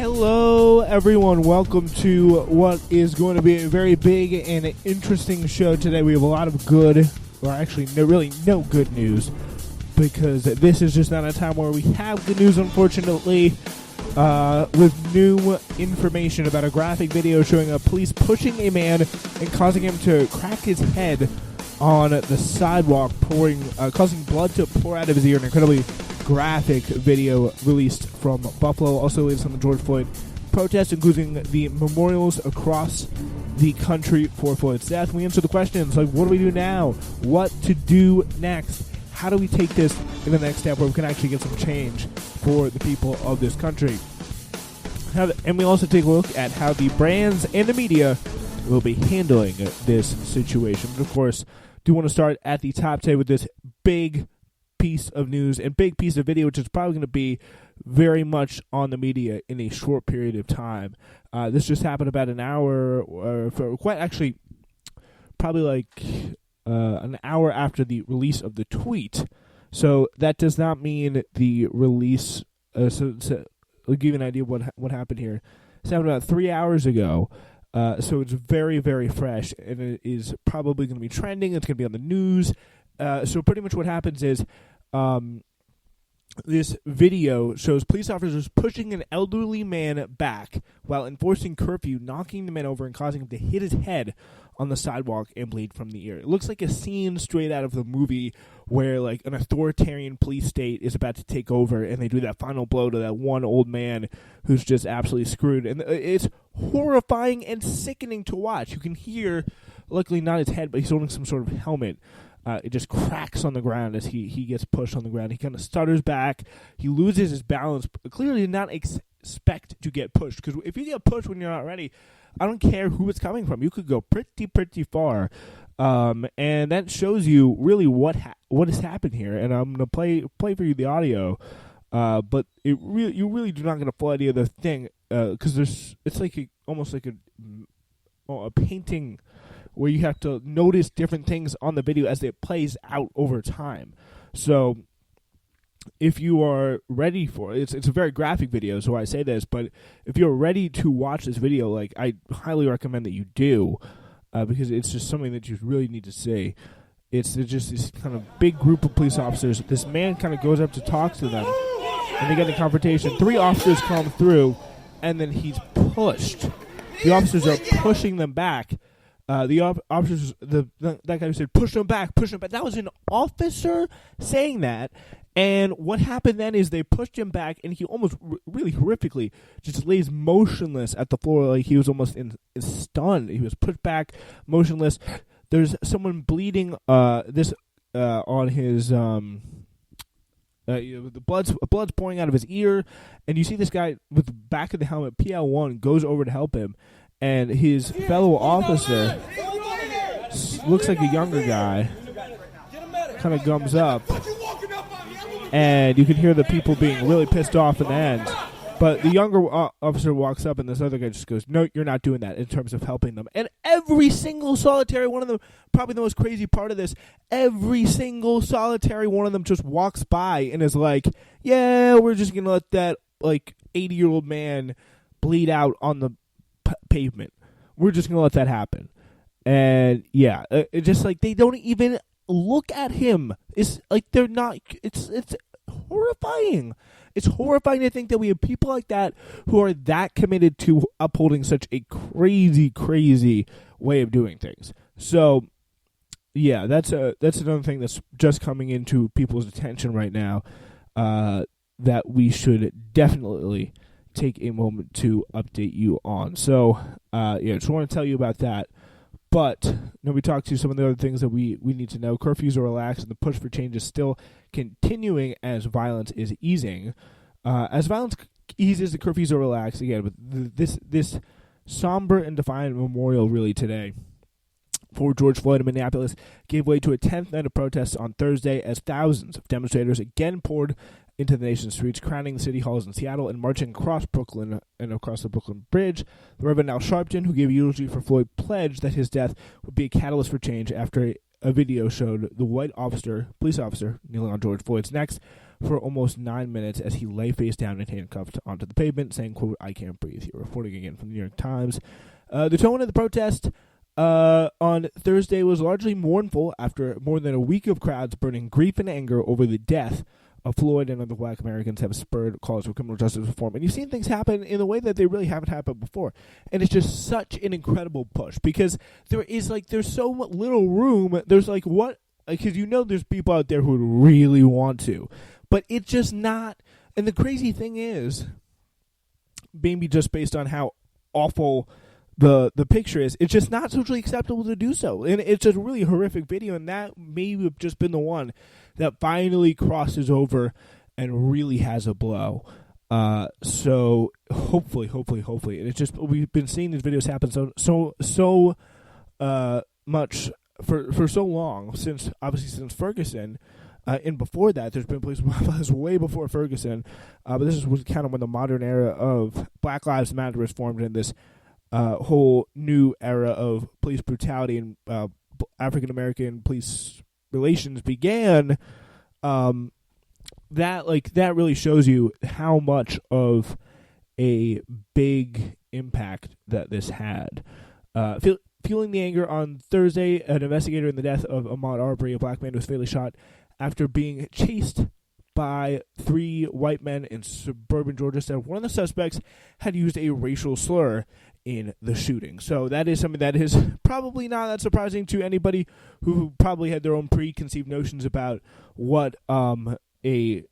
Hello, everyone. Welcome to what is going to be a very big and interesting show today. We have a lot of good, or actually no good news, because this is just not a time where we have good news, unfortunately, with new information about a graphic video showing a police pushing a man and causing him to crack his head on the sidewalk, causing blood to pour out of his ear. An incredibly graphic video released from Buffalo. Also released on the George Floyd protest, including the memorials across the country for Floyd's death. We answer the questions like, what do we do now? What to do next? How do we take this in the next step where we can actually get some change for the people of this country? And we also take a look at how the brands and the media will be handling this situation. But of course, do want to start at the top today with this big piece of news and big piece of video, which is probably going to be very much on the media in a short period of time. This just happened about an hour, probably like an hour after the release of the tweet. So that does not mean the release. So I'll give you an idea of what happened here. It happened about 3 hours ago. So it's very, very fresh, and it is probably going to be trending. It's going to be on the news. So pretty much what happens is this video shows police officers pushing an elderly man back while enforcing curfew, knocking the man over and causing him to hit his head on the sidewalk and bleed from the ear. It looks like a scene straight out of the movie where like an authoritarian police state is about to take over and they do that final blow to that one old man who's just absolutely screwed. And it's horrifying and sickening to watch. You can hear, luckily not his head, but he's holding some sort of helmet. It just cracks on the ground as he gets pushed on the ground. He kind of stutters back. He loses his balance. Clearly did not expect to get pushed. Because if you get pushed when you're not ready, I don't care who it's coming from. You could go pretty far. And that shows you really what has happened here. And I'm going to play for you the audio. But you really do not get a full idea of the thing. Because it's like almost like a painting where you have to notice different things on the video as it plays out over time. So if you are ready for it, it's a very graphic video, so I say this, but if you're ready to watch this video, like I highly recommend that you do, because it's just something that you really need to see. It's just this kind of big group of police officers. This man kind of goes up to talk to them, and they get in a confrontation. 3 officers come through, and then he's pushed. The officers are pushing them back. The officers, that guy who said, push them back. That was an officer saying that. And what happened then is they pushed him back, and he almost really horrifically just lays motionless at the floor, like he was almost stunned. He was pushed back, motionless. There's someone bleeding on his the blood's pouring out of his ear, and you see this guy with the back of the helmet, PL1, goes over to help him. And his fellow officer looks like a younger guy, kind of gums up, and you can hear the people being really pissed off in the end. But the younger officer walks up, and this other guy just goes, no, you're not doing that, in terms of helping them. And every single solitary one of them, probably the most crazy part of this, every single solitary one of them just walks by and is like, yeah, we're just going to let that like 80-year-old man bleed out on the pavement. We're just gonna let that happen. And yeah, it's just like they don't even look at him. It's like they're not. It's horrifying. It's horrifying to think that we have people like that who are that committed to upholding such a crazy way of doing things. So yeah, that's another thing that's just coming into people's attention right now, that we should definitely take a moment to update you on. So, just want to tell you about that. But we talked to some of the other things that we need to know. Curfews are relaxed, and the push for change is still continuing as violence is easing. As violence eases, the curfews are relaxed again. But this somber and defiant memorial really today for George Floyd in Minneapolis gave way to a 10th night of protests on Thursday as thousands of demonstrators again poured into the nation's streets, crowning the city halls in Seattle and marching across Brooklyn and across the Brooklyn Bridge. The Reverend Al Sharpton, who gave eulogy for Floyd, pledged that his death would be a catalyst for change after a video showed the white police officer kneeling on George Floyd's neck for almost 9 minutes as he lay face down and handcuffed onto the pavement, saying, quote, "I can't breathe." Here, reporting again from the New York Times. The tone of the protest on Thursday was largely mournful after more than a week of crowds burning grief and anger over the death of Floyd and other black Americans have spurred calls for criminal justice reform. And you've seen things happen in a way that they really haven't happened before. And it's just such an incredible push because there's so little room. There's because there's people out there who really want to. But it's just not. And the crazy thing is, maybe just based on how awful the picture is, it's just not socially acceptable to do so. And it's a really horrific video, and that may have just been the one that finally crosses over and really has a blow. So hopefully, and it's just, we've been seeing these videos happen so much for so long, since Ferguson. And before that, there's been police violence way before Ferguson. But this was kind of when the modern era of Black Lives Matter was formed, in this whole new era of police brutality and African American police relations began. That really shows you how much of a big impact that this had. Fueling the anger on Thursday, an investigator in the death of Ahmaud Arbery, a black man who was fatally shot after being chased by 3 white men in suburban Georgia, said one of the suspects had used a racial slur in the shooting. So that is something that is probably not that surprising to anybody who probably had their own preconceived notions about what 2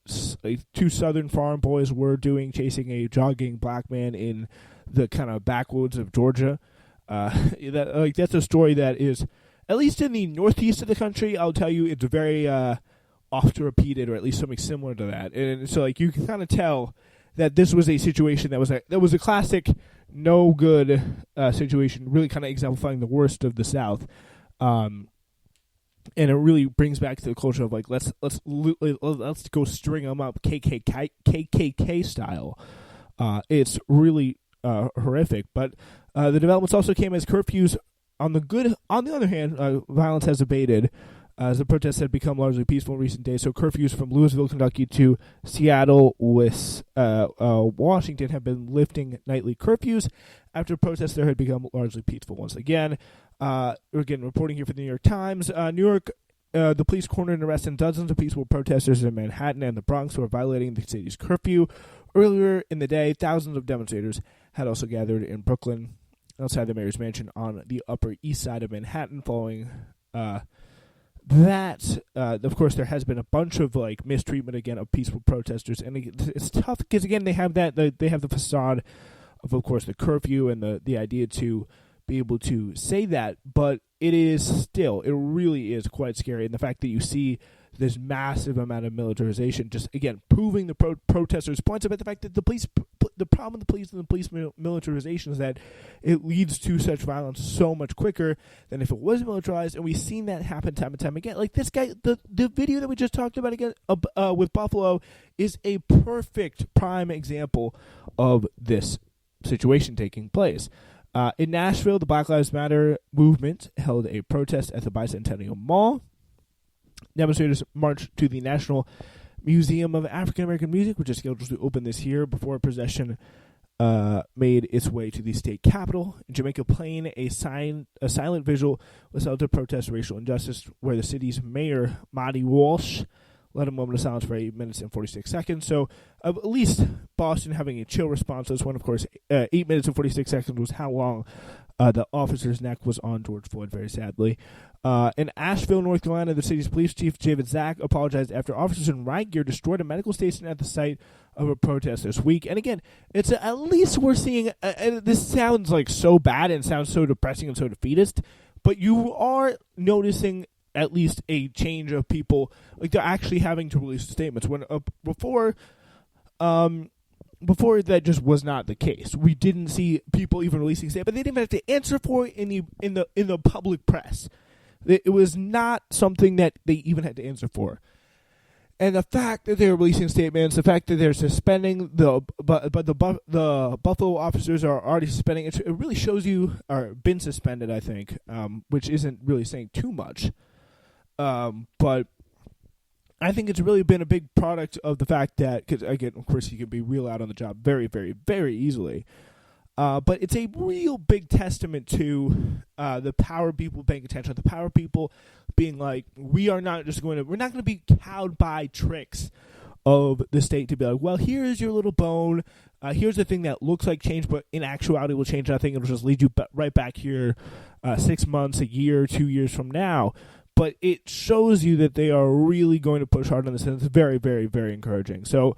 Southern farm boys were doing, chasing a jogging black man in the kind of backwoods of Georgia. That's a story that is, at least in the northeast of the country, I'll tell you, it's very often repeated, or at least something similar to that. And so you can kind of tell that this was a situation that was a classic no good situation, really kind of exemplifying the worst of the South. And it really brings back to the culture of let's go string them up KKK style. It's really horrific, but the developments also came as curfews. On the other hand, violence has abated as the protests had become largely peaceful in recent days. So curfews from Louisville, Kentucky to Seattle, Washington have been lifting nightly curfews after protests there had become largely peaceful once again. Reporting here for the New York Times, New York, the police cornered and arrested dozens of peaceful protesters in Manhattan and the Bronx who were violating the city's curfew. Earlier in the day, thousands of demonstrators had also gathered in Brooklyn outside the mayor's mansion on the Upper East Side of Manhattan. Following that, of course, there has been a bunch of mistreatment again of peaceful protesters, and it's tough because again they have the facade of course, the curfew and the idea to be able to say that, but it really is quite scary, and the fact that you see this massive amount of militarization, just again proving the protesters' points about the fact that the problem with the police and the police militarization is that it leads to such violence so much quicker than if it was militarized, and we've seen that happen time and time again. Like this guy, the video that we just talked about again with Buffalo is a perfect prime example of this situation taking place. In Nashville, the Black Lives Matter movement held a protest at the Bicentennial Mall. Demonstrators marched to the National Museum of African American Music, which is scheduled to open this year, before a procession made its way to the state capitol. In Jamaica Plain, a silent vigil was held to protest racial injustice, where the city's mayor, Maddie Walsh, led a moment of silence for 8 minutes and 46 seconds. So at least Boston having a chill response to this one. Of course, 8 minutes and 46 seconds was how long the officer's neck was on George Floyd, very sadly. In Asheville, North Carolina, the city's police chief, David Zack, apologized after officers in riot gear destroyed a medical station at the site of a protest this week. And again, it's at least we're seeing, this sounds like so bad and sounds so depressing and so defeatist, but you are noticing at least a change of people, like they're actually having to release statements. When before that just was not the case. We didn't see people even releasing statements, but they didn't even have to answer for it in the public press. It was not something that they even had to answer for. And the fact that they're releasing statements, the fact that they're suspending the Buffalo officers are already suspending, it really shows you, or been suspended, I think, which isn't really saying too much. But I think it's really been a big product of the fact that, because again, of course, you can be real out on the job very, very, very easily. But it's a real big testament to the power of people paying attention, the power of people being like, we're not going to be cowed by tricks of the state to be like, well, here's your little bone. Here's the thing that looks like change, but in actuality will change nothing. It'll just lead you right back here 6 months, a year, 2 years from now. But it shows you that they are really going to push hard on this, and it's very, very, very encouraging. So,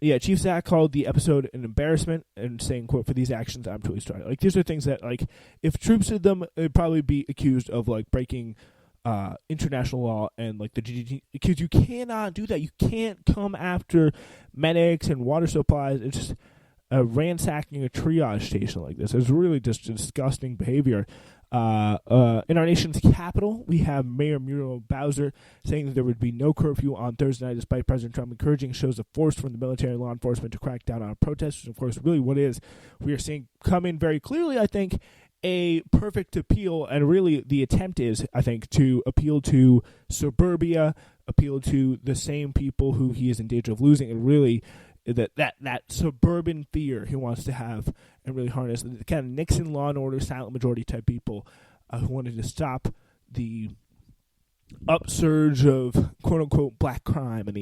Chief Zach called the episode an embarrassment and saying, quote, "For these actions, I'm truly sorry." Like, these are things that, like, if troops did them, they'd probably be accused of, like, breaking international law and, like, the GDP, because you cannot do that. You can't come after medics and water supplies. It's just ransacking a triage station like this. It's really just disgusting behavior. In our nation's capital, we have Mayor Muriel Bowser saying that there would be no curfew on Thursday night, despite President Trump encouraging shows of force from the military and law enforcement to crack down on protests, which, of course, really what is we are seeing come in very clearly, I think, a perfect appeal, and really the attempt is, I think, to appeal to suburbia, appeal to the same people who he is in danger of losing, and really that suburban fear he wants to have and really harness the kind of Nixon Law and Order silent majority type people who wanted to stop the upsurge of quote unquote black crime and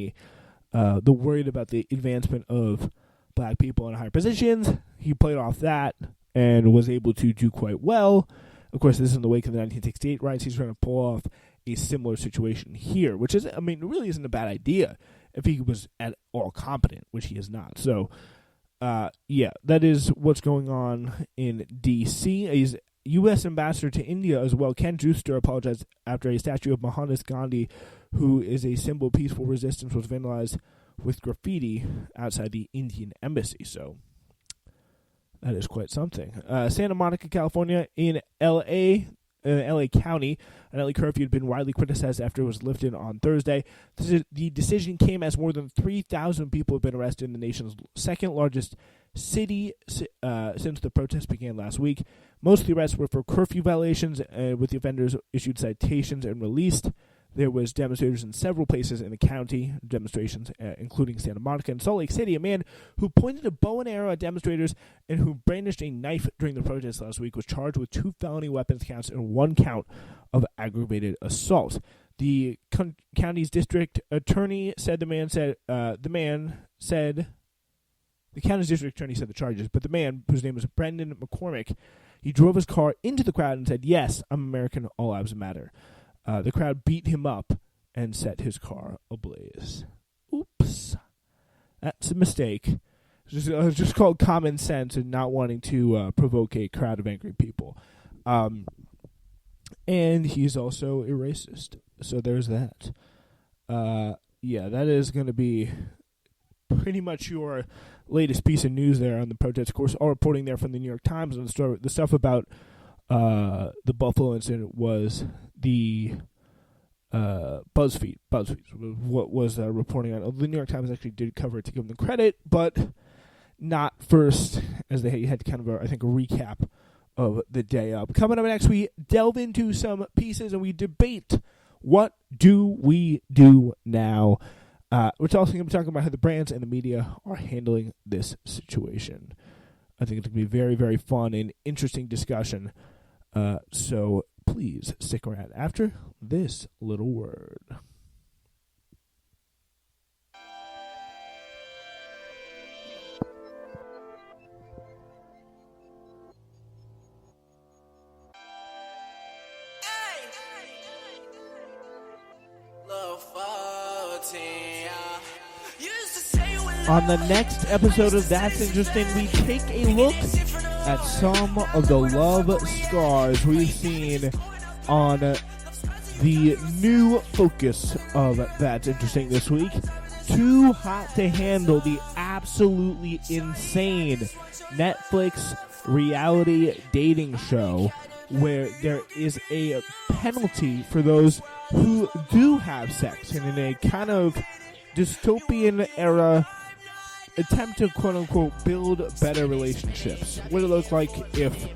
the worried about the advancement of black people in higher positions. He played off that and was able to do quite well. Of course, this is in the wake of the 1968 riots. He's trying to pull off a similar situation here, which is, I mean, it really isn't a bad idea if he was at all competent, which he is not. So, that is what's going on in D.C. He's U.S. Ambassador to India as well. Ken Juster apologized after a statue of Mohandas Gandhi, who is a symbol of peaceful resistance, was vandalized with graffiti outside the Indian embassy. So, that is quite something. Santa Monica, California, in L.A., L.A. County, an LA curfew had been widely criticized after it was lifted on Thursday. The decision came as more than 3,000 people have been arrested in the nation's second largest city since the protests began last week. Most of the arrests were for curfew violations, with the offenders issued citations and released. There was demonstrators in several places in the county, demonstrations including Santa Monica and Salt Lake City. A man who pointed a bow and arrow at demonstrators and who brandished a knife during the protests last week was charged with 2 felony weapons counts and 1 count of aggravated assault. The county's district attorney said the county's district attorney said the charges, but the man, whose name was Brendan McCormick, he drove his car into the crowd and said, "Yes, I'm American, all lives matter." The crowd beat him up and set his car ablaze. Oops. That's a mistake. It's just called common sense and not wanting to provoke a crowd of angry people. And he's also a racist. So there's that. That is going to be pretty much your latest piece of news there on the protest. Of course, all reporting there from the New York Times and the stuff about the Buffalo incident was the BuzzFeed. What was reporting on. The New York Times actually did cover it to give them credit, but not first, as they had kind of a recap of the day up. Coming up next, we delve into some pieces and we debate what do we do now. We're also going to be talking about how the brands and the media are handling this situation. I think it's going to be very, very fun and interesting discussion. So please stick around after this little word. On the next episode of That's Interesting, we take a look at some of the love scars we've seen on the new focus of That's Interesting this week. Too Hot to Handle, the absolutely insane Netflix reality dating show where there is a penalty for those who do have sex, and in a kind of dystopian era attempt to quote-unquote build better relationships. What it look like if